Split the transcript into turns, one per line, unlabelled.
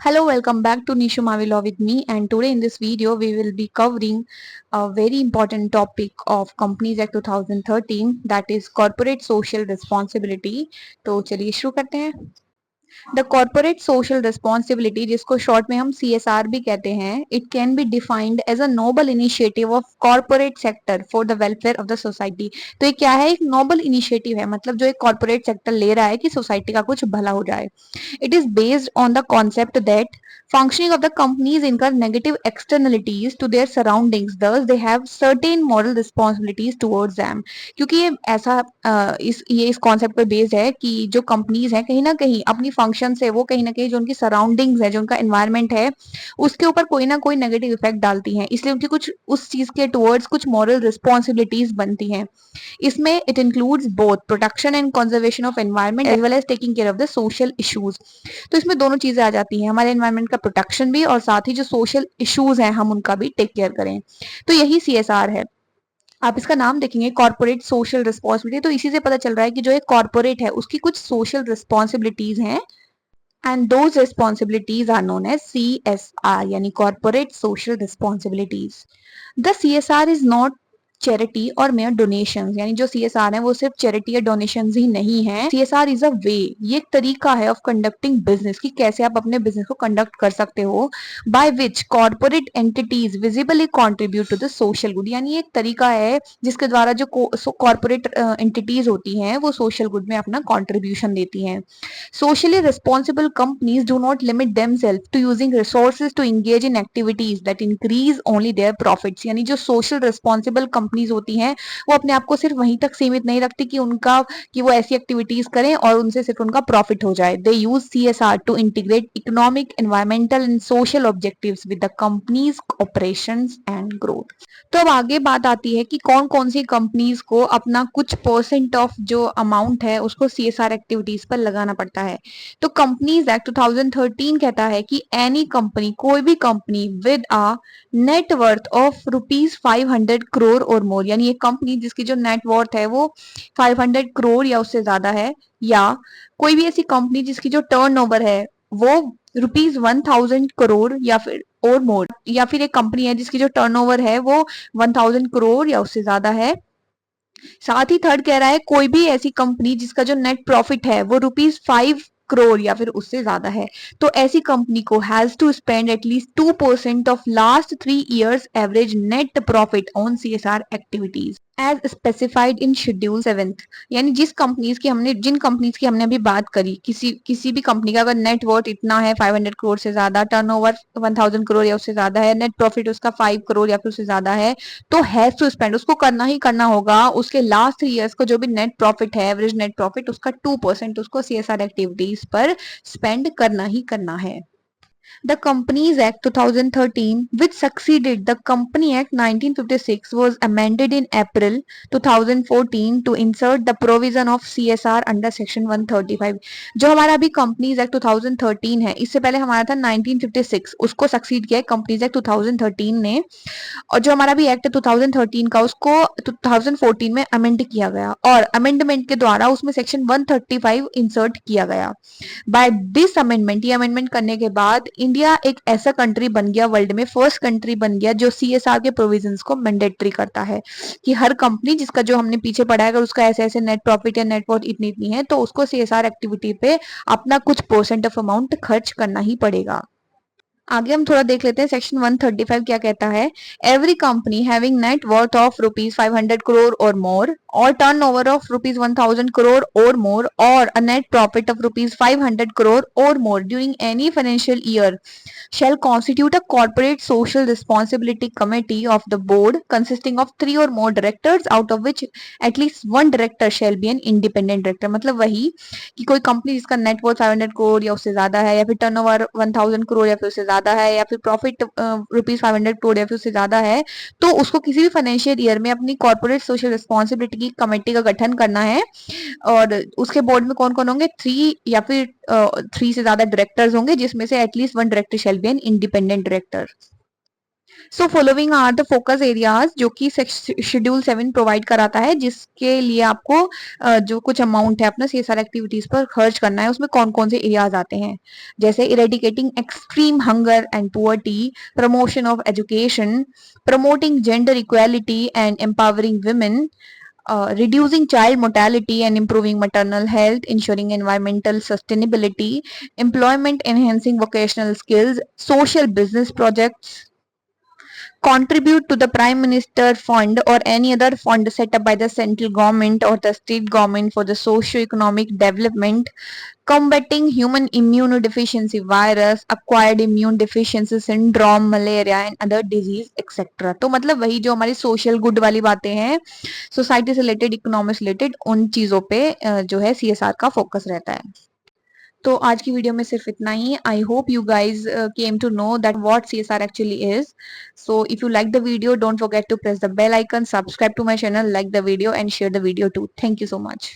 Hello, welcome back to Nishu Mavila with me. And today in this video, we will be covering a very important topic of Companies Act 2013, that is corporate social responsibility. तो चलिए शुरू करते हैं। The corporate social responsibility, जिसको short में हम CSR भी कहते हैं, it can be defined as a noble initiative of corporate sector for the welfare of the society. तो ये क्या है? एक नोबल इनिशिएटिव है, मतलब जो एक कॉर्पोरेट सेक्टर ले रहा है कि सोसाइटी का कुछ भला हो जाए। It is based on the concept that functioning of the companies incur negative externalities to their surroundings, thus they have certain moral responsibilities towards them। क्योंकि ये ऐसा इस कॉन्सेप्ट पे बेस्ड है कि जो कंपनीज हैं कहीं ना कहीं अपनी फंक्शन से वो कहीं ना कहीं जो उनकी सराउंडिंग्स है, जो उनका एनवायरनमेंट है, उसके ऊपर कोई ना कोई नेगेटिव इफेक्ट डालती हैं, इसलिए उनकी कुछ उस चीज के टुवर्ड्स कुछ मॉरल रिस्पॉन्सिबिलिटीज बनती हैं। इसमें it includes both protection and conservation of environment as well as taking care of the social issues. तो इसमें दोनों चीजें आ जाती हैं, हमारे एनवायरनमेंट का प्रोटेक्शन भी और साथ ही जो सोशल इश्यूज हैं हम उनका भी टेक केयर करें। तो यही CSR है। आप इसका नाम देखेंगे कॉर्पोरेट सोशल रिस्पॉन्सिबिलिटी, तो इसी से पता चल रहा है कि जो एक कॉर्पोरेट है उसकी कुछ सोशल रिस्पॉन्सिबिलिटीज हैं, and those responsibilities are known as CSR, यानी corporate social responsibilities. The CSR is not charity और मेयर डोनेशन, यानी जो CSR है वो सिर्फ चैरिटी या डोनेशन ही नहीं है। CSR इज अ वे, ये एक तरीका है ऑफ कंडक्टिंग बिजनेस, कि कैसे आप अपने बिजनेस को कंडक्ट कर सकते हो, by which corporate entities visibly contribute to the social good. यानी ये एक तरीका है जिसके द्वारा जो कॉर्पोरेट एंटिटीज होती हैं वो सोशल गुड में अपना कॉन्ट्रीब्यूशन देती हैं। Socially responsible companies do not limit themselves to using resources to engage in activities that increase only their profits। यानी जो social responsible companies होती हैं वो अपने आप को सिर्फ वहीं तक सीमित नहीं रखती कि वो ऐसी एक्टिविटीज करें और उनसे सिर्फ उनका प्रॉफिट हो जाए। They use CSR to integrate economic, environmental and social objectives with the company's operations and growth। तो अब आगे बात आती है कि कौन कौन सी कंपनीज को अपना कुछ परसेंट ऑफ जो अमाउंट है उसको CSR एक्टिविटीज पर लगाना पड़ता है। तो कंपनीज एक्ट 2013 कहता है कि एनी कंपनी, कोई भी company with a net worth of ₹500 crore और मोर, यानी एक कंपनी जिसकी जो नेट वर्थ है वो 500 करोड़ या उससे ज्यादा है, या कोई भी ऐसी कंपनी जिसकी जो टर्नओवर है वो ₹1000 करोड़ या फिर और मोर, या फिर एक कंपनी है जिसकी जो टर्नओवर है वो 1000 करोड़ या उससे ज्यादा है। साथ ही थर्ड कह रहा है कोई भी ऐसी कंपनी जिसका जो नेट प्रॉफिट है वो ₹5 करोड़ या फिर उससे ज्यादा है, तो ऐसी कंपनी को has to spend at least 2% of last 3 years average net profit on CSR activities as specified in schedule 7। यानी जिन कंपनीज की हमने अभी बात करी, किसी भी कंपनी का अगर नेट वर्थ इतना है 500 करोड़ से ज्यादा, टर्नओवर 1000 करोड़ या उससे ज्यादा है, नेट प्रॉफिट उसका 5 करोड़ या फिर उससे ज्यादा है, तो हैज टू स्पेंड, उसको करना ही करना होगा, उसके लास्ट 3 years को जो भी नेट प्रॉफिट है, एवरेज नेट प्रॉफिट, उसका 2% उसको CSR एक्टिविटीज पर स्पेंड करना ही करना है। The Companies Act 2013, which succeeded the Company Act 1956, was amended in April 2014 to insert the provision of CSR under Section 135। जो हमारा अभी Companies Act 2013 है, इससे पहले हमारा था 1956, उसको सक्सीड किया है Companies Act 2013 ने, और जो हमारा भी एक्ट है 2013 का उसको 2014 में अमेंड किया गया, और अमेंडमेंट के द्वारा उसमें सेक्शन 135 इंसर्ट किया गया। बाय दिस अमेंडमेंट, ये अमेंडमेंट करने के बाद इंडिया एक ऐसा कंट्री बन गया, वर्ल्ड में फर्स्ट कंट्री बन गया जो CSR के प्रोविजंस को मैंडेटरी करता है, कि हर कंपनी जिसका जो हमने पीछे पढ़ा है अगर उसका ऐसे ऐसे नेट प्रॉफिट या नेट वर्थ इतनी इतनी है तो उसको CSR एक्टिविटी पे अपना कुछ परसेंट ऑफ अमाउंट खर्च करना ही पड़ेगा। आगे हम थोड़ा देख लेते हैं सेक्शन 135 क्या कहता है। Every company having net worth of ₹500 crore और मोर, और टर्न ओवर ऑफ ₹1000 करोड़ और मोर, और अ नेट प्रॉफिट ऑफ ₹500 करोड़ और मोर during any financial year shall constitute a corporate social responsibility committee of the board consisting of 3 or more directors, out of which at least one director shall be an independent director। मतलब वही कि कोई company जिसका net worth 500 crore या उससे ज्यादा है, या फिर टर्नओवर 1000 करोड़ या फिर उससे ज्यादा है, या फिर प्रॉफिट ₹500 करोड़ या फिर उससे ज्यादा है, तो उसको किसी भी फाइनेंशियल ईयर में अपनी कॉर्पोरेट सोशल रिस्पॉन्सिबिलिटी की कमेटी का गठन करना है। और उसके बोर्ड में कौन कौन होंगे? 3 या फिर 3 से ज्यादा डायरेक्टर्स होंगे, जिसमें से at least one director shall be an independent director. So following are the focus areas जो कि शेड्यूल 7 प्रोवाइड कराता है, जिसके लिए आपको जो कुछ अमाउंट है अपना सीएसआर एक्टिविटीज पर खर्च करना है, उसमें कौन कौन से एरियाज आते हैं, जैसे eradicating extreme hunger and poverty, promotion of education, promoting gender equality and empowering women, reducing child mortality and improving maternal health, ensuring environmental sustainability, employment enhancing vocational skills, social business projects, contribute to the Prime Minister Fund or any other fund set up by the central government or the state government for the socio-economic development, combating human immunodeficiency virus, acquired immune deficiency syndrome, malaria and other disease etc. तो मतलब वही जो हमारी social good वाली बातें हैं, society से related, economy से रिलेटेड, उन चीजों पे जो है सीएसआर का फोकस रहता है। तो आज की वीडियो में सिर्फ इतना ही। I hope you guys came to know that what CSR actually is. So if you like the video, don't forget to press the bell icon, subscribe to my channel, like the video and share the video too. Thank you so much.